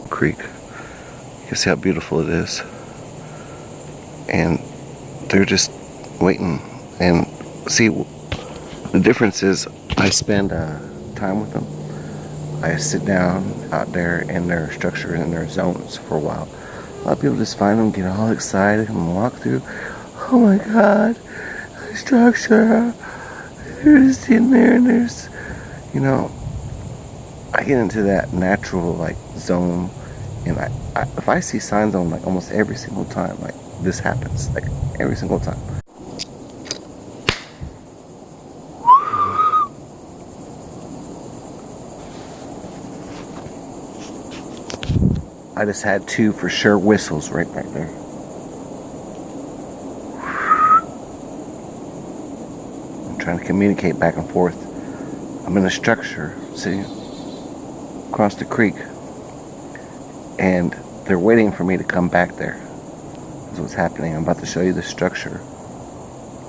creek. You can see how beautiful it is. And they're just waiting. And see, the difference is I spend time with them. I sit down out there in their structure and their zones for a while. A lot of people just find them, get all excited and walk through. Oh my God, the structure. They're just in there and there's, you know, I get into that natural like zone, and I if I see signs on like almost every single time, like this happens, like every single time. I just had two for sure whistles right back there. I'm trying to communicate back and forth. I'm in a structure, see, across the creek, and they're waiting for me to come back there. That's what's happening. I'm about to show you the structure.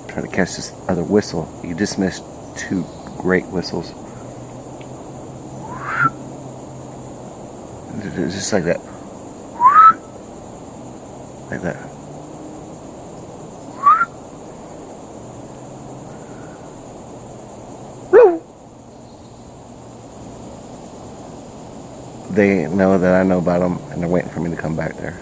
Try to catch this other whistle. You just missed two great whistles. It's just like that. Like that. They know that I know about them, and they're waiting for me to come back there.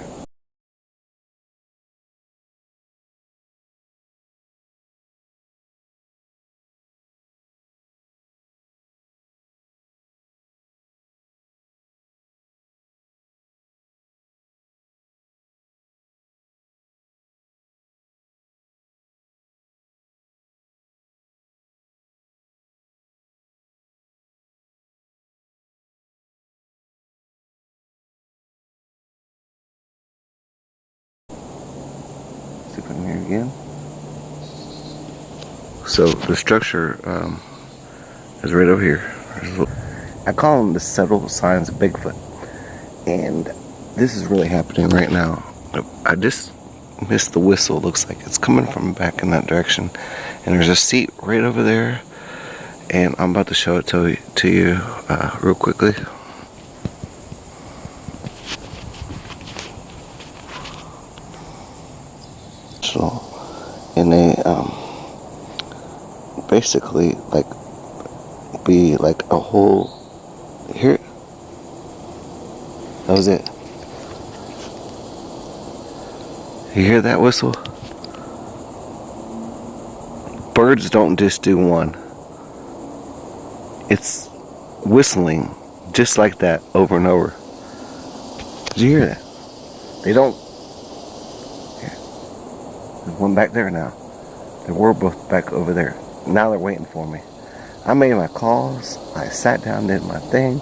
See if I'm here again. So the structure is right over here. I call them the subtle signs of Bigfoot, and this is really happening right now. I just missed the whistle. Looks like it's coming from back in that direction, and there's a seat right over there, and I'm about to show it to you real quickly. So, and they basically like be like a whole here. That was it. You hear that whistle? Birds don't just do one. It's whistling just like that over and over. Did you hear that? They don't. Here. There's one back there now. They were both back over there. Now they're waiting for me. I made my calls. I sat down, did my thing.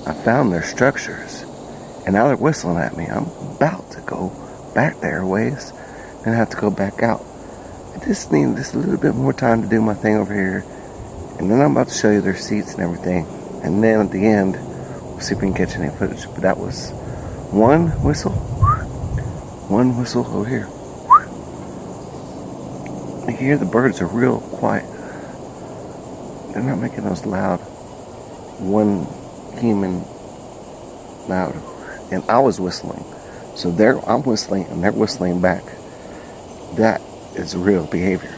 I found their structures. And now they're whistling at me. I'm about to go back there a ways. Then I have to go back out. I just need just a little bit more time to do my thing over here. And then I'm about to show you their seats and everything. And then at the end, we'll see if we can catch any footage. But that was one whistle. One whistle over here. You can hear the birds are real quiet. They're not making those loud, one human loud. And I was whistling. So I'm whistling and they're whistling back. That is real behavior.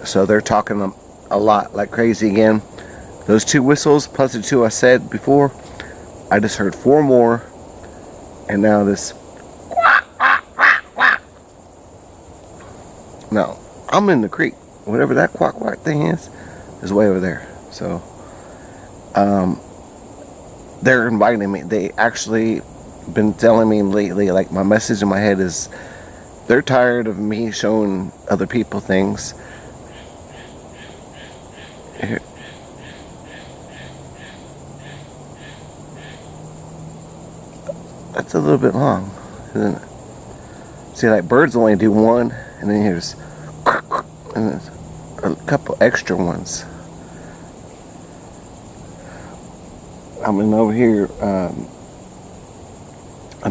So they're talking a lot like crazy again. Those two whistles plus the two I said before, I just heard four more, and now this. No, I'm in the creek. Whatever that quack quack thing is way over there. So they're inviting me. They actually been telling me lately, like my message in my head is they're tired of me showing other people things. Here. That's a little bit long, isn't it? See, like birds only do one, and then here's and there's a couple extra ones. I mean, over here, I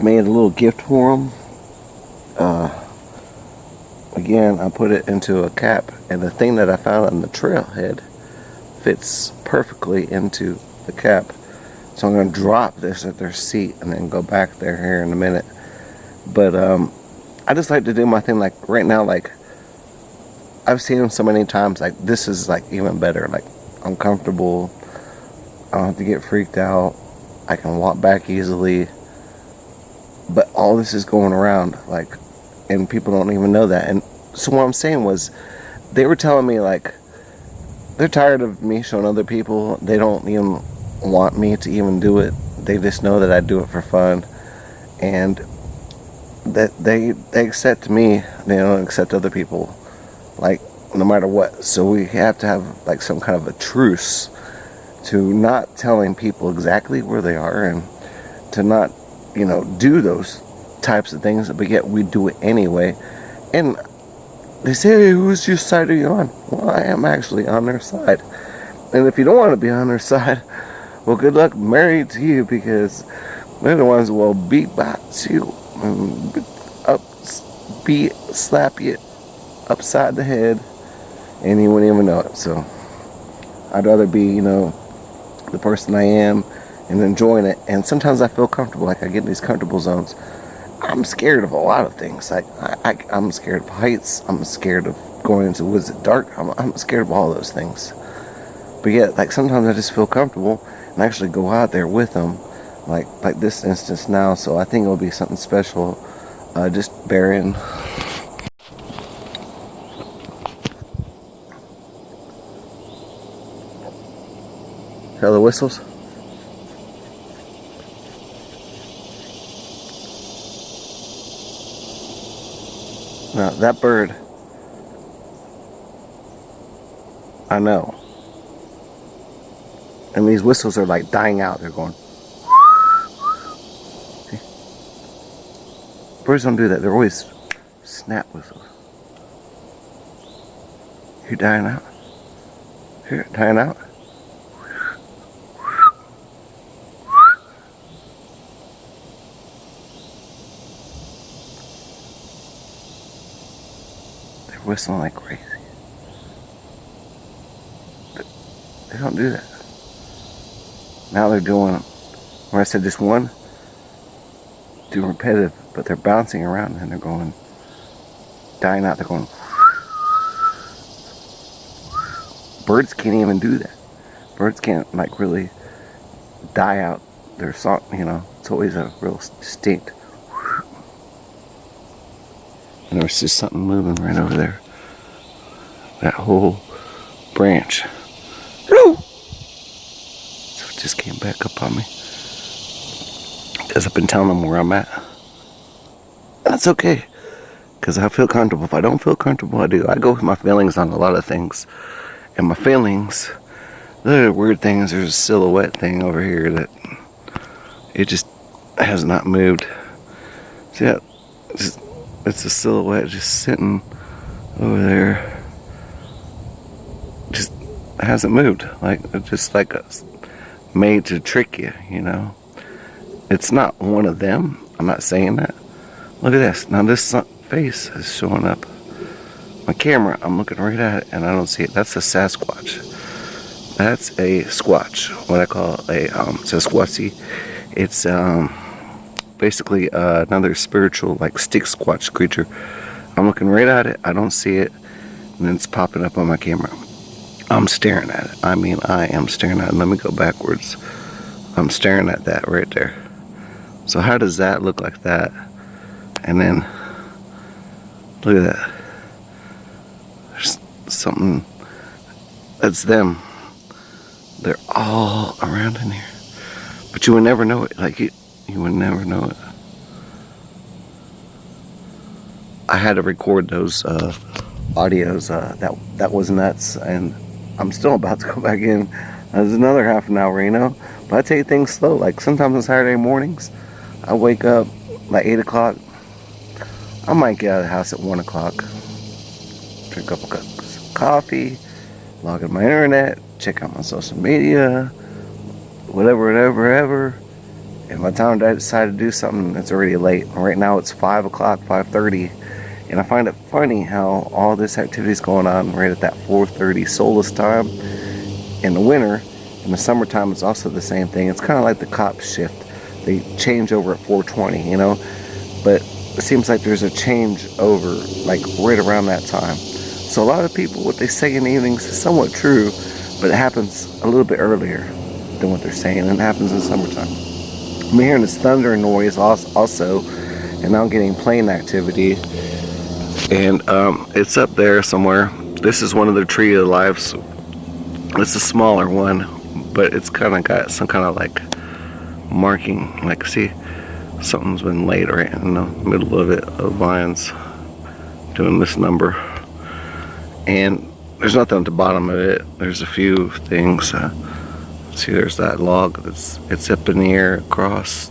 made a little gift for them. Again, I put it into a cap, and the thing that I found on the trailhead fits perfectly into the cap. So I'm going to drop this at their seat and then go back there here in a minute. But I just like to do my thing, like right now, like I've seen them so many times, like this is like even better. Like I'm comfortable, I don't have to get freaked out, I can walk back easily. But all this is going around, like, and people don't even know that. And so what I'm saying was, they were telling me like they're tired of me showing other people. They don't even want me to even do it. They just know that I do it for fun, and that they accept me. They don't accept other people, like no matter what. So we have to have like some kind of a truce to not telling people exactly where they are, and to not, do those types of things, but yet we do it anyway. And they say, hey, whose side are you on? Well, I am actually on their side. And if you don't want to be on their side, well, good luck married to you, because they're the ones who will beatbox you, slap you upside the head, and you wouldn't even know it. So I'd rather be, the person I am and enjoying it. And sometimes I feel comfortable, like I get in these comfortable zones. I'm scared of a lot of things. Like I'm scared of heights. I'm scared of going into woods at dark. I'm scared of all those things. But yet, like sometimes I just feel comfortable and actually go out there with them, like this instance now. So I think it'll be something special. Just bearing. Hear the whistles? Now that bird, I know. And these whistles are like dying out. They're going. See? Birds don't do that. They're always snap whistles. You're dying out. Here, dying out. They're whistling like crazy. They don't do that. Now they're doing, where I said just one, do repetitive, but they're bouncing around and they're going, dying out. They're going. Birds can't even do that. Birds can't like really die out their song, It's always a real distinct. And there's just something moving right over there. That whole branch. Hello! So it just came back up on me. Because I've been telling them where I'm at. That's okay. Because I feel comfortable. If I don't feel comfortable, I do. I go with my feelings on a lot of things. And my feelings, they're weird things. There's a silhouette thing over here that it just has not moved. See that? It's a silhouette just sitting over there. Just hasn't moved. Like, it's just like made to trick you, It's not one of them. I'm not saying that. Look at this. Now this face is showing up. My camera, I'm looking right at it and I don't see it. That's a Sasquatch. That's a squatch. What I call a Sasquatchy. It's basically another spiritual, like stick squatch creature. I'm looking right at it. I don't see it, and it's popping up on my camera. I'm staring at it. I mean, I am staring at it. Let me go backwards. I'm staring at that right there. So how does that look like that? And then look at that. There's something that's them. They're all around in here, but you would never know it. Like you would never know it. I had to record those audios. That was nuts, and I'm still about to go back in. There's another half an hour, But I take things slow. Like sometimes on Saturday mornings, I wake up like 8 o'clock. I might get out of the house at 1 o'clock. Drink up a cup of coffee, log in my internet, check out my social media, whatever. And by the time I decide to do something, it's already late. Right now it's 5 o'clock, 5:30. And I find it funny how all this activity is going on right at that 4:30 soulless time in the winter. In the summertime, it's also the same thing. It's kind of like the cop shift. They change over at 4:20, you know? But it seems like there's a change over, like, right around that time. So a lot of people, what they say in the evenings is somewhat true, but it happens a little bit earlier than what they're saying, and it happens in summertime. I'm hearing this thunder noise also, and now I'm getting plane activity, and it's up there somewhere. This is one of the tree of lives. It's a smaller one, but it's kind of got some kind of like marking, like, see, something's been laid right in the middle of it, of vines doing this number. And there's nothing at the bottom of it. There's a few things. See, there's that log it's up in the air, across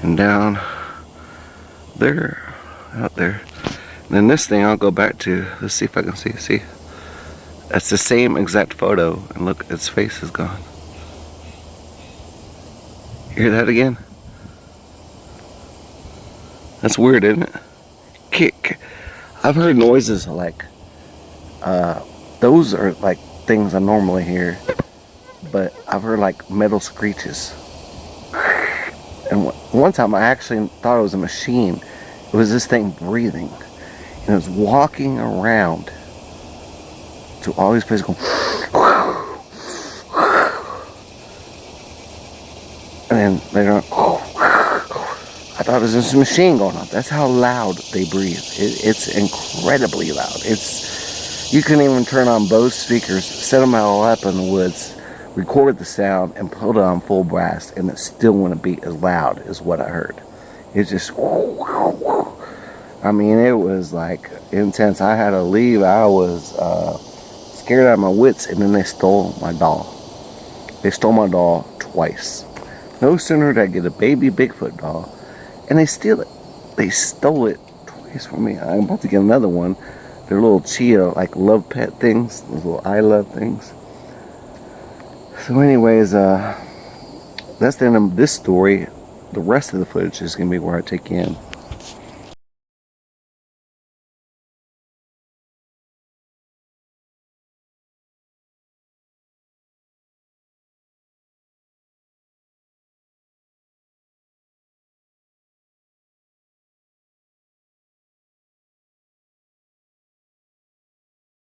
and down there, out there. And then this thing I'll go back to. Let's see if I can see. That's the same exact photo, and look, its face is gone. Hear that again? That's weird, isn't it? Kick. I've heard noises like those are like things I normally hear, but I've heard like metal screeches. And one time I actually thought it was a machine. It was this thing breathing, and it was walking around to all these places going. And then later on, I thought it was just a machine going on. That's how loud they breathe. It's incredibly loud. You can even turn on Bose speakers, set them out up in the woods, record the sound, and put it on full blast, and it still wouldn't be as loud as what I heard. It's just, I mean, it was like intense. I had to leave. I was scared out of my wits, and then they stole my doll. They stole my doll twice. No sooner did I get a baby Bigfoot doll, and they steal it. They stole it twice from me. I'm about to get another one. They're little chia, like love pet things, those little I love things. So anyways, that's the end of this story. The rest of the footage is going to be where I take you in.